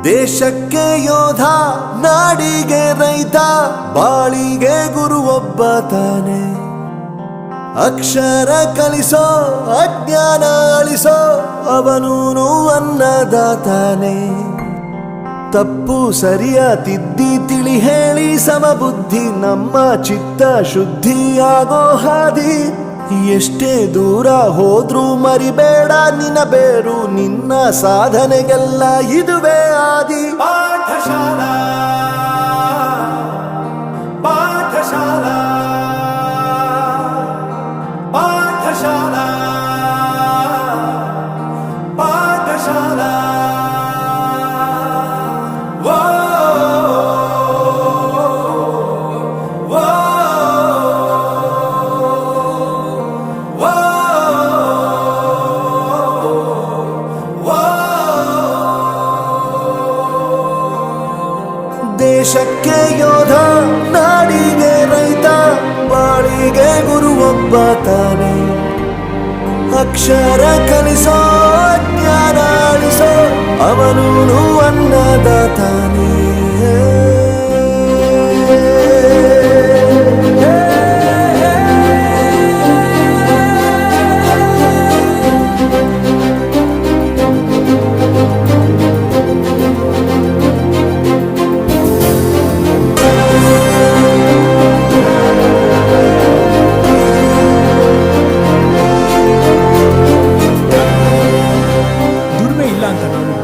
ದೇಶಕ್ಕೆ ಯೋಧ, ನಾಡಿಗೆ ರೈತ, ಬಾಳಿಗೆ ಗುರು ಒಬ್ಬ ತಾನೆ. ಅಕ್ಷರ ಕಲಿಸೋ, ಅಜ್ಞಾನ ಅಳಿಸೋ, ಅವನೂನು ಅನ್ನದಾತಾನೆ. ತಪ್ಪು ಸರಿಯ ತಿದ್ದಿ ತಿಳಿ ಹೇಳಿ ಸಮಬುದ್ಧಿ ನಮ್ಮ ಚಿತ್ತ ಶುದ್ಧಿಯಾಗೋ ಹಾದಿ. ಎಷ್ಟೇ ದೂರ ಹೋದ್ರೂ ಮರಿಬೇಡ ನಿನ್ನ ಬೇರು, ನಿನ್ನ ಸಾಧನೆಗೆಲ್ಲ ಇದುವೇ ಆದಿ. ಪಾಠಶಾಲಾ ಪಾಠಶಾಲಾ ಪಾಠಶಾಲಾ ಪಾಠಶಾಲಾ. ದೇಶಕ್ಕೆ ಯೋಧ, ನಾಡಿಗೆ ರೈತ, ಬಾಳಿಗೆ ಗುರು ಒಬ್ಬ ತಾನೆ. ಅಕ್ಷರ ಕಲಿಸೋ, ಜ್ಞಾನ ಅಳಿಸೋ, ಅವನೂನು ಅನ್ನದಾತಾನೆ.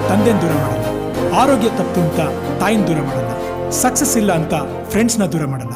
ತಂದೆನ ದೂರ ಮಾಡಲ್ಲ, ಆರೋಗ್ಯ ತಪ್ಪು ಅಂತ ತಾಯಿನ ದೂರ ಮಾಡಲ್ಲ, ಸಕ್ಸಸ್ ಇಲ್ಲ ಅಂತ ಫ್ರೆಂಡ್ಸ್ನ ದೂರ ಮಾಡಲ್ಲ.